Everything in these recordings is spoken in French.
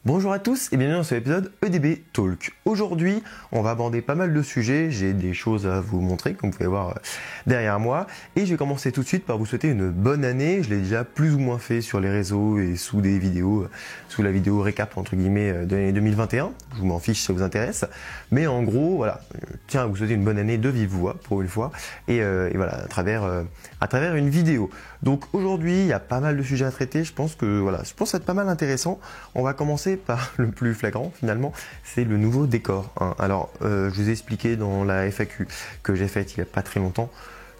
Bonjour à tous et bienvenue dans cet épisode EDB Talk. Aujourd'hui, on va aborder pas mal de sujets, j'ai des choses à vous montrer comme vous pouvez voir derrière moi et je vais commencer tout de suite par vous souhaiter une bonne année. Je l'ai déjà plus ou moins fait sur les réseaux et sous des vidéos, sous la vidéo récap entre guillemets de l'année 2021. Je vous m'en fiche si ça vous intéresse, mais en gros voilà, tiens à vous souhaiter une bonne année de vive voix pour une fois et voilà à travers une vidéo. Donc aujourd'hui, il y a pas mal de sujets à traiter, je pense que être pas mal intéressant. On va commencer par le plus flagrant finalement, c'est le nouveau décor. Alors, je vous ai expliqué dans la FAQ que j'ai faite il n'y a pas très longtemps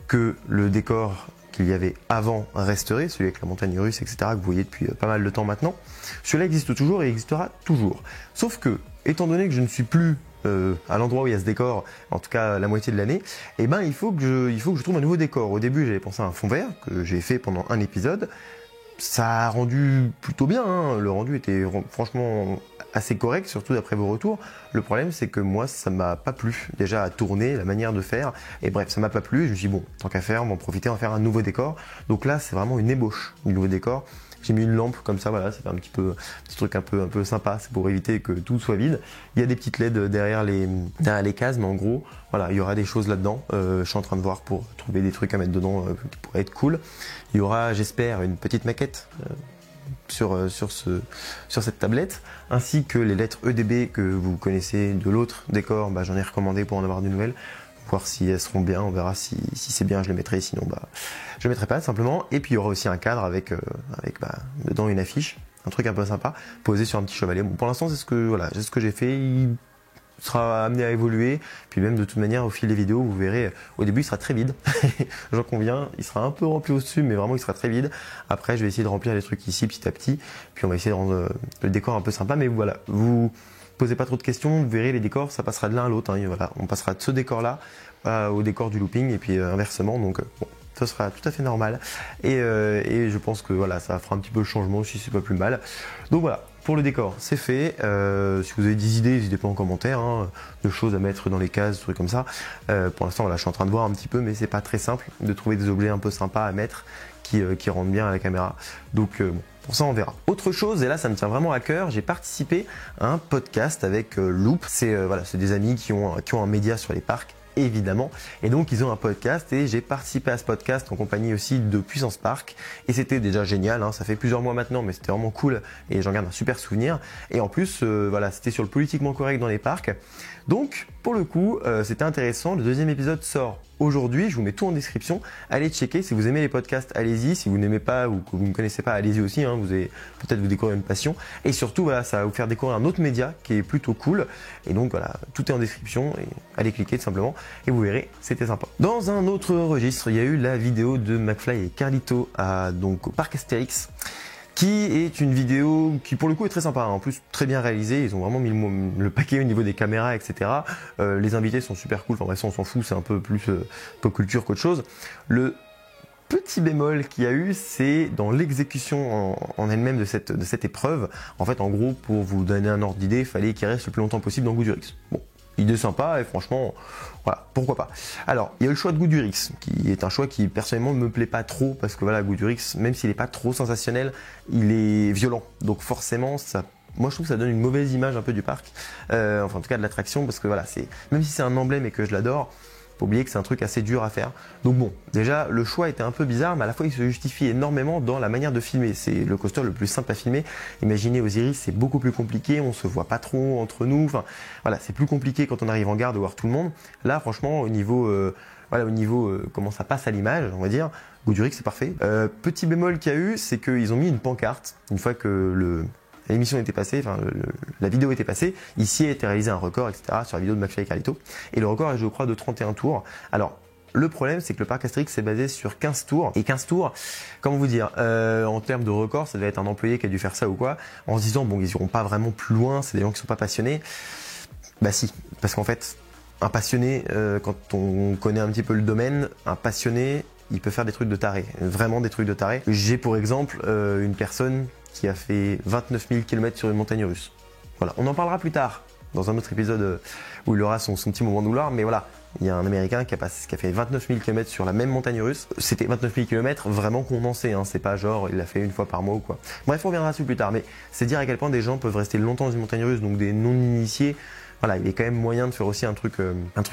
que le décor qu'il y avait avant resterait, celui avec la montagne russe, etc., que vous voyez depuis pas mal de temps maintenant. Celui-là existe toujours et existera toujours. Sauf que, étant donné que je ne suis plus à l'endroit où il y a ce décor, en tout cas la moitié de l'année, eh ben il faut que je trouve un nouveau décor. Au début, j'avais pensé à un fond vert que j'ai fait pendant un épisode. Ça a rendu plutôt bien, hein. Le rendu était franchement assez correct, surtout d'après vos retours. Le problème, c'est que moi, ça m'a pas plu, déjà à tourner, la manière de faire. Et bref, ça m'a pas plu. Je me suis dit, bon, tant qu'à faire, on va en profiter, on va faire un nouveau décor. Donc là, c'est vraiment une ébauche du nouveau décor. J'ai mis une lampe comme ça, voilà, ça fait un petit truc un peu sympa, c'est pour éviter que tout soit vide. Il y a des petites LED derrière les cases, mais en gros, voilà, il y aura des choses là-dedans. Je suis en train de voir pour trouver des trucs à mettre dedans qui pourraient être cool. Il y aura, j'espère, une petite maquette sur cette tablette, ainsi que les lettres EDB que vous connaissez de l'autre décor. J'en ai recommandé pour en avoir des nouvelles. Voir si elles seront bien, on verra si c'est bien, je les mettrai, sinon je les mettrai pas simplement. Et puis il y aura aussi un cadre avec dedans une affiche, un truc un peu sympa, posé sur un petit chevalet. Bon, pour l'instant c'est ce que j'ai fait, il sera amené à évoluer, puis même de toute manière au fil des vidéos vous verrez, au début il sera très vide, j'en conviens, il sera un peu rempli au-dessus mais vraiment il sera très vide. Après je vais essayer de remplir les trucs ici petit à petit, puis on va essayer de rendre le décor un peu sympa, mais voilà, vous posez pas trop de questions, vous verrez les décors, ça passera de l'un à l'autre, hein, voilà, on passera de ce décor là au décor du looping et puis inversement, donc bon, ça sera tout à fait normal et je pense que voilà, ça fera un petit peu le changement aussi, c'est pas plus mal. Donc voilà, pour le décor c'est fait. Si vous avez des idées, n'hésitez pas en commentaire, hein, de choses à mettre dans les cases, des trucs comme ça. Pour l'instant voilà, je suis en train de voir un petit peu, mais c'est pas très simple de trouver des objets un peu sympas à mettre qui rendent bien à la caméra, donc bon, pour ça on verra. Autre chose, et là ça me tient vraiment à cœur, j'ai participé à un podcast avec Loop. C'est des amis qui ont un média sur les parcs évidemment, et donc ils ont un podcast et j'ai participé à ce podcast en compagnie aussi de Puissance Park et c'était déjà génial, hein. Ça fait plusieurs mois maintenant mais c'était vraiment cool et j'en garde un super souvenir. Et en plus c'était sur le politiquement correct dans les parcs, donc pour le coup c'était intéressant. Le deuxième épisode sort aujourd'hui, je vous mets tout en description, allez checker. Si vous aimez les podcasts, allez-y. Si vous n'aimez pas ou que vous ne connaissez pas, allez-y aussi, hein. Vous allez peut-être vous découvrir une passion. Et surtout, voilà, ça va vous faire découvrir un autre média qui est plutôt cool. Et donc voilà, tout est en description. Et allez cliquer tout simplement et vous verrez, c'était sympa. Dans un autre registre, il y a eu la vidéo de McFly et Carlito au parc Astérix, qui est une vidéo qui pour le coup est très sympa, hein. En plus très bien réalisée, ils ont vraiment mis le paquet au niveau des caméras, etc. Les invités sont super cool, enfin bref, on s'en fout, c'est un peu plus pop culture qu'autre chose. Le petit bémol qu'il y a eu, c'est dans l'exécution en elle-même de cette épreuve. En fait, en gros, pour vous donner un ordre d'idée, il fallait qu'il reste le plus longtemps possible dans Goudurix. Bon, idée sympa et franchement, voilà, pourquoi pas. Alors, il y a eu le choix de Goudurix, qui est un choix qui personnellement ne me plaît pas trop, parce que voilà, Goudurix, même s'il n'est pas trop sensationnel, il est violent. Donc forcément, moi je trouve que ça donne une mauvaise image un peu du parc, enfin en tout cas de l'attraction, parce que voilà, même si c'est un emblème et que je l'adore, faut oublier que c'est un truc assez dur à faire. Donc bon, déjà le choix était un peu bizarre, mais à la fois il se justifie énormément dans la manière de filmer. C'est le coaster le plus simple à filmer. Imaginez Osiris, c'est beaucoup plus compliqué, on se voit pas trop entre nous. Enfin voilà, c'est plus compliqué quand on arrive en gare de voir tout le monde. Là franchement au niveau comment ça passe à l'image, on va dire, Goudurix c'est parfait. Petit bémol qu'il y a eu, c'est qu'ils ont mis une pancarte une fois que l'émission était passée, la vidéo était passée, ici a été réalisé un record, etc. sur la vidéo de McFly et Carlito. Et le record est, je crois, de 31 tours. Alors, le problème, c'est que le parc Astérix est basé sur 15 tours. Et 15 tours, comment vous dire, en termes de record, ça devait être un employé qui a dû faire ça ou quoi, en se disant, bon, ils iront pas vraiment plus loin, c'est des gens qui sont pas passionnés. Bah si, parce qu'en fait, un passionné, quand on connaît un petit peu le domaine, un passionné, il peut faire des trucs de taré, vraiment des trucs de taré. J'ai pour exemple une personne qui a fait 29 000 km sur une montagne russe. Voilà, on en parlera plus tard dans un autre épisode où il aura son petit moment de gloire, mais voilà, Il y a un Américain qui a fait 29 000 km sur la même montagne russe. C'était 29 000 km vraiment condensés, hein. C'est pas genre il l'a fait une fois par mois ou quoi. Bref, on reviendra dessus plus tard, mais c'est dire à quel point des gens peuvent rester longtemps dans une montagne russe, donc des non-initiés. Voilà, il y a quand même moyen de faire aussi un truc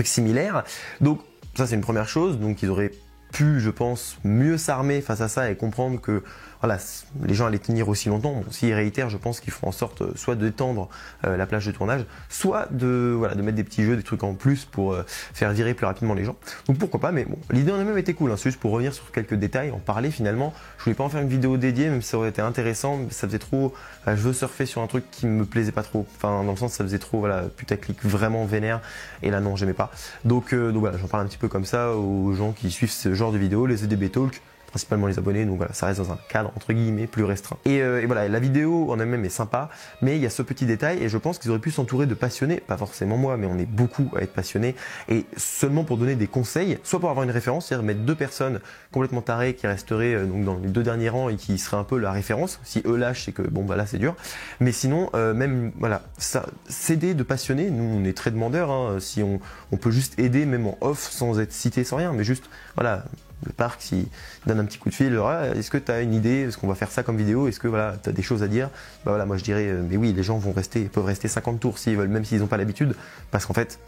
similaire. Donc ça c'est une première chose, donc ils auraient pu, je pense, mieux s'armer face à ça et comprendre que voilà, les gens allaient tenir aussi longtemps. Bon, s'ils réitèrent, je pense qu'ils feront en sorte soit d'étendre la plage de tournage, soit de mettre des petits jeux, des trucs en plus pour faire virer plus rapidement les gens. Donc pourquoi pas, mais bon, l'idée en elle-même était cool, hein. C'est juste pour revenir sur quelques détails, en parler finalement. Je voulais pas en faire une vidéo dédiée, même si ça aurait été intéressant, mais ça faisait trop, je veux surfer sur un truc qui me plaisait pas trop. Enfin, dans le sens, ça faisait trop, voilà, putaclic, vraiment vénère, et là non, j'aimais pas. Donc voilà, j'en parle un petit peu comme ça aux gens qui suivent ce genre de vidéos, les EDB Talk, principalement les abonnés, donc voilà, ça reste dans un cadre entre guillemets plus restreint. Et voilà, la vidéo en elle-même est sympa, mais il y a ce petit détail et je pense qu'ils auraient pu s'entourer de passionnés, pas forcément moi, mais on est beaucoup à être passionnés, et seulement pour donner des conseils, soit pour avoir une référence, c'est-à-dire mettre deux personnes complètement tarées qui resteraient donc dans les deux derniers rangs et qui seraient un peu la référence. Si eux lâchent, c'est que bon bah là c'est dur, mais sinon même voilà, ça s'aider de passionnés, nous on est très demandeurs, hein, si on peut juste aider même en off sans être cité, sans rien, mais juste voilà. Le parc, s'il donne un petit coup de fil, est-ce que tu as une idée, est-ce qu'on va faire ça comme vidéo, est-ce que voilà, tu as des choses à dire, bah voilà, moi je dirais, mais oui, les gens peuvent rester 50 tours s'ils veulent, même s'ils n'ont pas l'habitude, parce qu'en fait,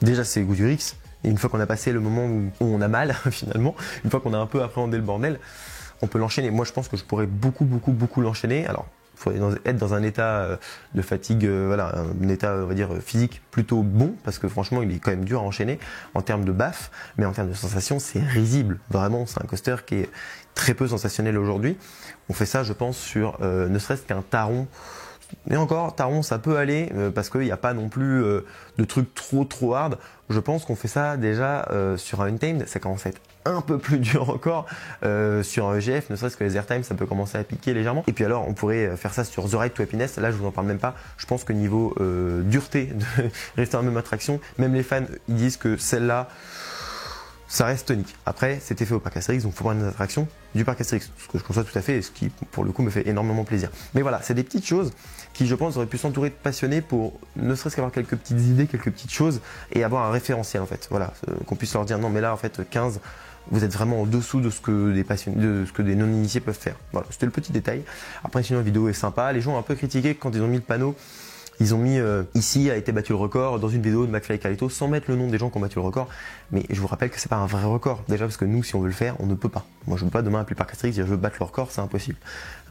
déjà c'est goût du Rix, et une fois qu'on a passé le moment où on a mal, finalement, une fois qu'on a un peu appréhendé le bordel, on peut l'enchaîner. Moi je pense que je pourrais beaucoup l'enchaîner. Alors, il faut être dans un état de fatigue, voilà, un état, on va dire, physique plutôt bon, parce que franchement, il est quand même dur à enchaîner en termes de baffe, mais en termes de sensation, c'est risible. Vraiment, c'est un coaster qui est très peu sensationnel aujourd'hui. On fait ça, je pense, sur ne serait-ce qu'un Taron. Et encore, Taron, ça peut aller, parce qu'il n'y a pas non plus de trucs trop hard. Je pense qu'on fait ça déjà sur un Untamed, ça commence à être un peu plus dur encore sur un EGF, ne serait-ce que les airtime, ça peut commencer à piquer légèrement. Et puis alors, on pourrait faire ça sur The Ride to Happiness. Là, je vous en parle même pas. Je pense que niveau dureté de rester dans la même attraction, même les fans, ils disent que celle-là, ça reste tonique. Après, c'était fait au parc Astérix, donc il faut prendre des attractions du parc Astérix, ce que je conçois tout à fait et ce qui, pour le coup, me fait énormément plaisir. Mais voilà, c'est des petites choses qui, je pense, auraient pu s'entourer de passionnés pour ne serait-ce qu'avoir quelques petites idées, quelques petites choses et avoir un référentiel en fait. Voilà, qu'on puisse leur dire non, mais là, en fait, 15, vous êtes vraiment en dessous de ce que des passionnés, de ce que des non-initiés peuvent faire. Voilà, c'était le petit détail. Après, sinon, la vidéo est sympa. Les gens ont un peu critiqué quand ils ont mis le panneau. Ils ont mis ici a été battu le record dans une vidéo de McFly et Carlito sans mettre le nom des gens qui ont battu le record. Mais je vous rappelle que c'est pas un vrai record. Déjà parce que nous, si on veut le faire, on ne peut pas. Moi, je ne peux pas demain appeler Parc Astérix dire je veux battre le record, c'est impossible.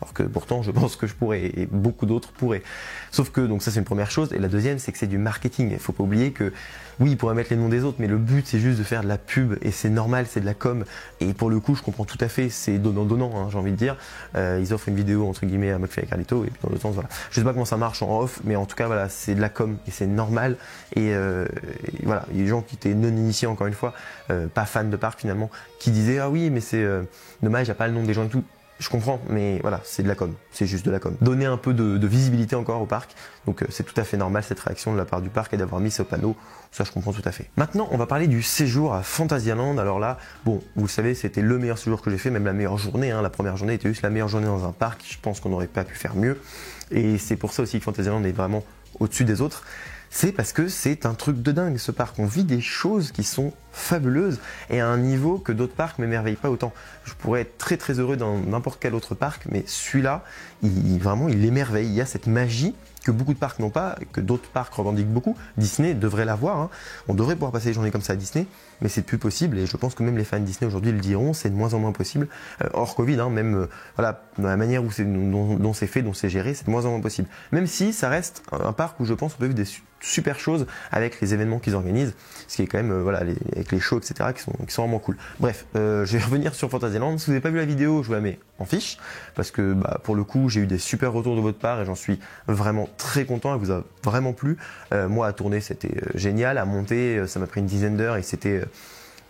Alors que pourtant, je pense que je pourrais et beaucoup d'autres pourraient. Sauf que donc ça c'est une première chose. Et la deuxième, c'est que c'est du marketing. Il faut pas oublier que oui, ils pourraient mettre les noms des autres, mais le but c'est juste de faire de la pub et c'est normal, c'est de la com. Et pour le coup, je comprends tout à fait. C'est donnant, hein, j'ai envie de dire. Ils offrent une vidéo entre guillemets à McFly et Carlito et puis dans le sens voilà. Je sais pas comment ça marche en off, mais en tout cas voilà, c'est de la com et c'est normal. Et voilà, il y a des gens qui étaient non initiés encore une fois, pas fans de parc finalement, qui disaient ah oui, mais c'est dommage, il n'y a pas le nom des gens et tout. Je comprends, mais voilà, c'est de la com, c'est juste de la com. Donner un peu de visibilité encore au parc, donc c'est tout à fait normal cette réaction de la part du parc et d'avoir mis ce panneau, ça je comprends tout à fait. Maintenant, on va parler du séjour à Fantasyland. Alors là, bon, vous le savez, c'était le meilleur séjour que j'ai fait, même la meilleure journée, hein. La première journée était juste la meilleure journée dans un parc, je pense qu'on n'aurait pas pu faire mieux, et c'est pour ça aussi que Fantasyland est vraiment au-dessus des autres. C'est parce que c'est un truc de dingue ce parc. On vit des choses qui sont fabuleuses et à un niveau que d'autres parcs m'émerveillent pas autant. Je pourrais être très heureux dans n'importe quel autre parc, mais celui-là, vraiment, il émerveille. Il y a cette magie que beaucoup de parcs n'ont pas, que d'autres parcs revendiquent beaucoup. Disney devrait l'avoir, hein. On devrait pouvoir passer des journées comme ça à Disney, mais c'est plus possible et je pense que même les fans de Disney aujourd'hui le diront, c'est de moins en moins possible. Hors Covid, hein, même voilà, dans la manière où dont c'est fait, dont c'est géré, c'est de moins en moins possible. Même si ça reste un parc où je pense qu'on peut vivre des super choses avec les événements qu'ils organisent, ce qui est quand même voilà, avec les shows etc qui sont vraiment cool. Bref, je vais revenir sur Fantasyland. Si vous n'avez pas vu la vidéo, je vous la mets en fiche parce que bah, pour le coup j'ai eu des super retours de votre part et j'en suis vraiment très content. Elle vous a vraiment plu. Moi à tourner c'était génial, à monter ça m'a pris une dizaine d'heures et c'était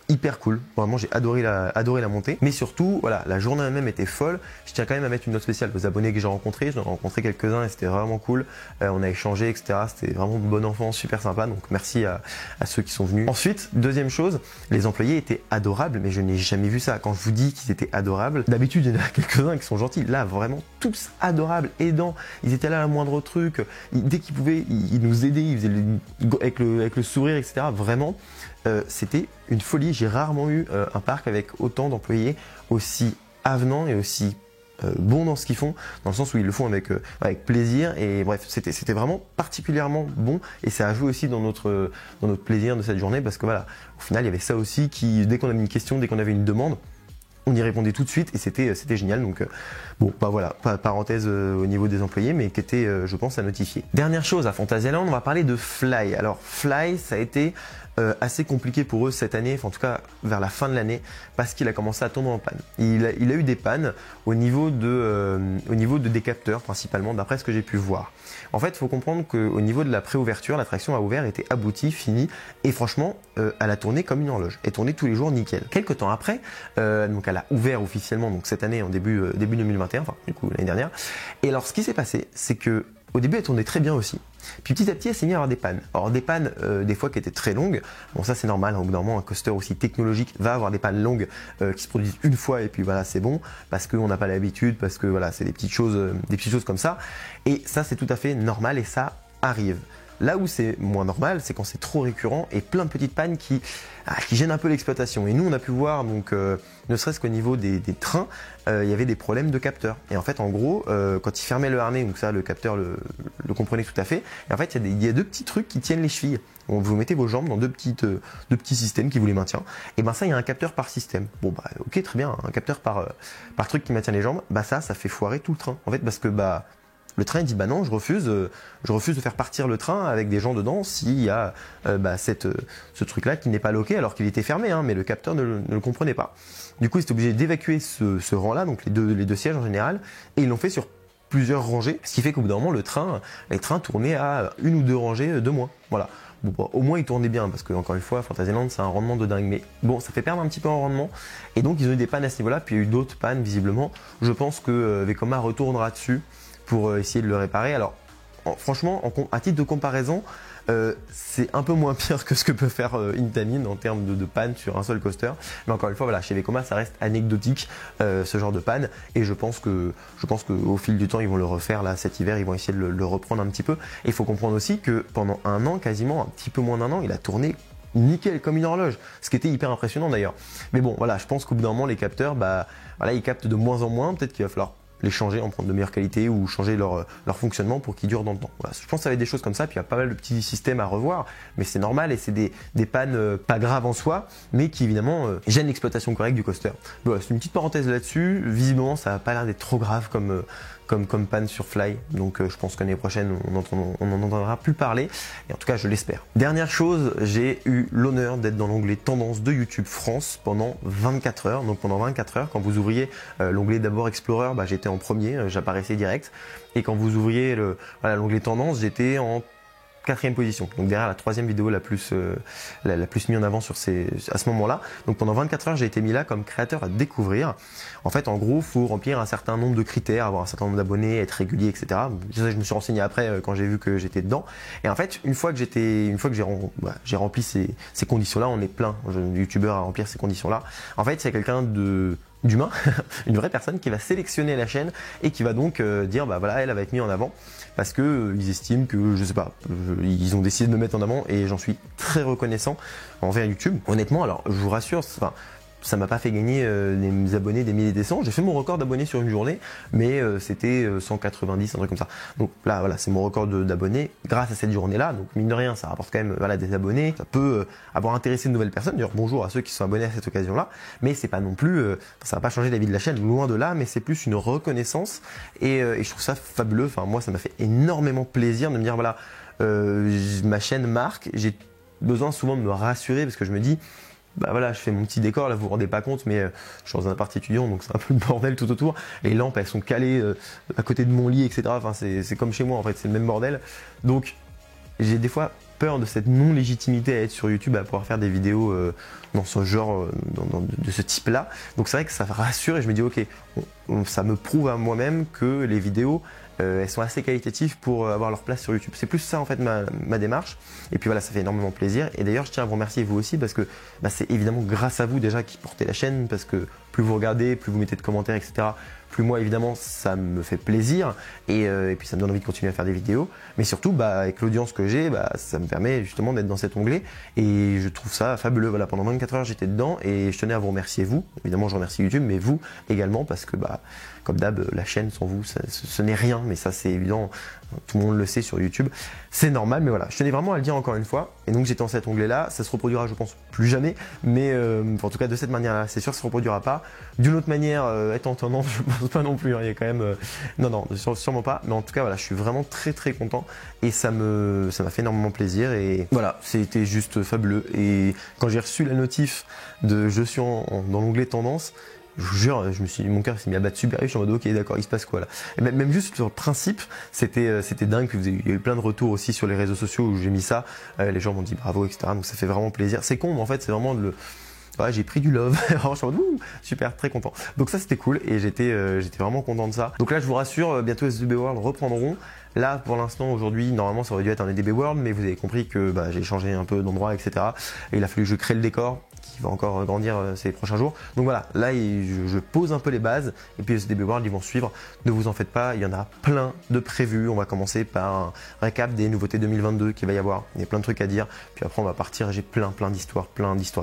hyper cool, vraiment j'ai adoré la montée, mais surtout voilà, la journée elle-même était folle. Je tiens quand même à mettre une note spéciale aux abonnés que j'ai rencontrés, j'en ai rencontré quelques-uns et c'était vraiment cool, on a échangé etc, c'était vraiment de bon enfant, super sympa, donc merci à ceux qui sont venus. Ensuite, deuxième chose, les employés étaient adorables, mais je n'ai jamais vu ça. Quand je vous dis qu'ils étaient adorables, d'habitude il y en a quelques-uns qui sont gentils, là vraiment tous adorables, aidants, ils étaient là à la moindre truc, dès qu'ils pouvaient ils nous aidaient, ils faisaient avec le sourire etc, vraiment c'était une folie. J'ai rarement eu un parc avec autant d'employés aussi avenants et aussi bons dans ce qu'ils font, dans le sens où ils le font avec plaisir. Et bref, c'était vraiment particulièrement bon, et ça a joué aussi dans notre plaisir de cette journée, parce que voilà, au final il y avait ça aussi qui, dès qu'on avait une question, dès qu'on avait une demande, on y répondait tout de suite, et c'était génial. Donc bon, bah voilà, parenthèse au niveau des employés, mais qui était, je pense, à notifier. Dernière chose, à Fantasyland, on va parler de Fly. Alors Fly, ça a été assez compliqué pour eux cette année, enfin, en tout cas vers la fin de l'année, parce qu'il a commencé à tomber en panne. Il a eu des pannes au niveau des capteurs principalement, d'après ce que j'ai pu voir. En fait, il faut comprendre qu'au niveau de la préouverture, l'attraction a ouvert, était aboutie, finie, et franchement, elle a tourné comme une horloge. Elle tournait tous les jours nickel. Quelques temps après, donc elle a ouvert officiellement, donc cette année en début 2021, enfin du coup l'année dernière. Et alors ce qui s'est passé, c'est que au début elle tournait très bien aussi. Puis petit à petit elle s'est mise à avoir des pannes. Alors des pannes des fois qui étaient très longues. Bon, ça c'est normal, au bout d'un moment un coaster aussi technologique va avoir des pannes longues qui se produisent une fois, et puis voilà, c'est bon, parce qu'on n'a pas l'habitude, parce que voilà, c'est des petites choses comme ça. Et ça c'est tout à fait normal, et ça arrive. Là où c'est moins normal, c'est quand c'est trop récurrent et plein de petites pannes qui gênent un peu l'exploitation. Et nous, on a pu voir, donc, ne serait-ce qu'au niveau des trains, il y avait des problèmes de capteurs. Et en fait, en gros, quand ils fermaient le harnais, donc ça, le capteur le comprenait tout à fait. Et en fait, il y a deux petits trucs qui tiennent les chevilles. Vous mettez vos jambes dans deux petits systèmes qui vous les maintiennent. Et ben ça, il y a un capteur par système. Bon bah ok, très bien, un capteur par truc qui maintient les jambes. Bah ça fait foirer tout le train. En fait, parce que le train dit bah non, je refuse de faire partir le train avec des gens dedans s'il y a ce truc là qui n'est pas loqué, alors qu'il était fermé, hein, mais le capteur ne le comprenait pas. Du coup ils étaient obligés d'évacuer ce rang là, donc les deux sièges en général, et ils l'ont fait sur plusieurs rangées, ce qui fait qu'au bout d'un moment les trains tournaient à une ou deux rangées de moins. Voilà. Bon, au moins ils tournaient bien, parce que encore une fois Fantasyland c'est un rendement de dingue, mais bon, ça fait perdre un petit peu en rendement, et donc ils ont eu des pannes à ce niveau là, puis il y a eu d'autres pannes visiblement. Je pense que Vekoma retournera dessus pour essayer de le réparer. Alors franchement, à titre de comparaison, c'est un peu moins pire que ce que peut faire Intamin en termes de panne sur un seul coaster. Mais encore une fois, voilà, chez Vekoma, ça reste anecdotique ce genre de panne. Et je pense qu'au fil du temps, ils vont le refaire là cet hiver. Ils vont essayer de le reprendre un petit peu. Et il faut comprendre aussi que pendant un an, quasiment un petit peu moins d'un an, il a tourné nickel comme une horloge, ce qui était hyper impressionnant d'ailleurs. Mais bon, voilà, je pense qu'au bout d'un moment, les capteurs, voilà, ils captent de moins en moins. Peut-être qu'il va falloir les changer, en prendre de meilleure qualité, ou changer leur fonctionnement pour qu'ils durent dans le temps. Voilà, je pense que ça va être des choses comme ça, puis il y a pas mal de petits systèmes à revoir, mais c'est normal, et c'est des pannes pas graves en soi, mais qui évidemment gênent l'exploitation correcte du coaster. Voilà, c'est une petite parenthèse là-dessus. Visiblement ça n'a pas l'air d'être trop grave comme panne sur Fly, donc je pense qu'année prochaine on n'en entendra plus parler, et en tout cas je l'espère. Dernière chose, j'ai eu l'honneur d'être dans l'onglet Tendance de YouTube France pendant 24 heures. Donc pendant 24 heures, quand vous ouvriez l'onglet d'abord Explorer, j'étais en premier, j'apparaissais direct, et quand vous ouvriez l'onglet Tendance, j'étais en 4e position, donc derrière la 3e vidéo la plus mise en avant à ce moment-là. Donc pendant 24 heures, j'ai été mis là comme créateur à découvrir. En fait, en gros, faut remplir un certain nombre de critères, avoir un certain nombre d'abonnés, être régulier, etc. Ça, je me suis renseigné après quand j'ai vu que j'étais dedans. Et en fait, une fois que j'ai rempli ces conditions-là, on est plein de youtubeurs à remplir ces conditions-là. En fait, c'est quelqu'un d'humain, une vraie personne qui va sélectionner la chaîne et qui va donc dire voilà, elle va être mise en avant, parce que ils estiment que, je sais pas, ils ont décidé de me mettre en avant, et j'en suis très reconnaissant envers YouTube. Honnêtement, alors je vous rassure, ça m'a pas fait gagner des abonnés des milliers, des cents. J'ai fait mon record d'abonnés sur une journée, mais c'était 190, un truc comme ça. Donc là, voilà, c'est mon record d'abonnés grâce à cette journée-là. Donc mine de rien, ça rapporte quand même des abonnés. Ça peut avoir intéressé de nouvelles personnes. D'ailleurs, bonjour à ceux qui sont abonnés à cette occasion-là. Mais c'est pas non plus, ça va pas changer la vie de la chaîne, loin de là. Mais c'est plus une reconnaissance, et je trouve ça fabuleux. Enfin, moi, ça m'a fait énormément plaisir de me dire voilà, ma chaîne marque. J'ai besoin souvent de me rassurer, parce que je me dis, voilà, je fais mon petit décor, là vous vous rendez pas compte, mais je suis dans un appart étudiant, donc c'est un peu le bordel tout autour. Les lampes, elles sont calées à côté de mon lit, etc. Enfin, c'est comme chez moi, en fait, c'est le même bordel. Donc j'ai des fois peur de cette non-légitimité à être sur YouTube, à pouvoir faire des vidéos dans ce genre, de ce type-là. Donc c'est vrai que ça rassure, et je me dis ok, ça me prouve à moi-même que les vidéos, elles sont assez qualitatives pour avoir leur place sur YouTube. C'est plus ça en fait ma démarche. Et puis voilà, ça fait énormément plaisir. Et d'ailleurs, je tiens à vous remercier vous aussi, parce que c'est évidemment grâce à vous déjà qui portez la chaîne, parce que plus vous regardez, plus vous mettez de commentaires, etc., plus moi évidemment ça me fait plaisir et puis ça me donne envie de continuer à faire des vidéos, mais surtout avec l'audience que j'ai, ça me permet justement d'être dans cet onglet et je trouve ça fabuleux. Voilà, pendant 24 heures j'étais dedans et je tenais à vous remercier vous, évidemment je remercie YouTube, mais vous également parce que comme d'hab, la chaîne sans vous ce n'est rien, mais ça c'est évident, tout le monde le sait sur YouTube, c'est normal, mais voilà, je tenais vraiment à le dire encore une fois. Et donc j'étais dans cet onglet là, ça se reproduira je pense plus jamais, mais en tout cas de cette manière là, c'est sûr que ça se reproduira pas. D'une autre manière, être en tendance, je pense pas non plus, hein. Il y a quand même non, sûrement pas, mais en tout cas voilà, je suis vraiment très content et ça m'a fait énormément plaisir et voilà, c'était juste fabuleux. Et quand j'ai reçu la notif de je suis dans l'onglet tendance, je vous jure, mon cœur s'est mis à battre super vite, je suis en mode ok d'accord, il se passe quoi là. Et même juste sur le principe, c'était dingue, puis il y a eu plein de retours aussi sur les réseaux sociaux où j'ai mis ça, les gens m'ont dit bravo, etc. Donc ça fait vraiment plaisir. C'est con, mais en fait c'est vraiment ouais, j'ai pris du love, je suis en mode super, très content. Donc ça c'était cool et j'étais vraiment content de ça. Donc là je vous rassure, bientôt SDB World reprendront. Là pour l'instant aujourd'hui, normalement ça aurait dû être un EDB World, mais vous avez compris que j'ai changé un peu d'endroit, etc. Et il a fallu que je crée le décor qui va encore grandir ces prochains jours. Donc voilà, là je pose un peu les bases et puis SDB World ils vont suivre. Ne vous en faites pas, il y en a plein de prévus. On va commencer par un récap des nouveautés 2022 qu'il va y avoir. Il y a plein de trucs à dire. Puis après on va partir, j'ai plein d'histoires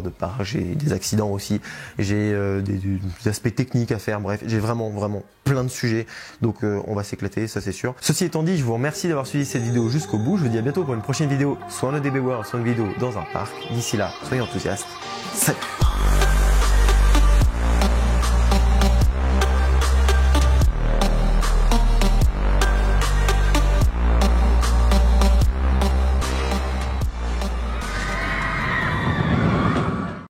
de part. J'ai des accidents aussi, j'ai des aspects techniques à faire. Bref, j'ai vraiment plein de sujets. Donc on va s'éclater, ça c'est sûr. Ceci étant dit, je vous remercie d'avoir suivi cette vidéo jusqu'au bout. Je vous dis à bientôt pour une prochaine vidéo, soit en EDB World, soit une vidéo dans un parc. D'ici là, soyez enthousiastes. Salut!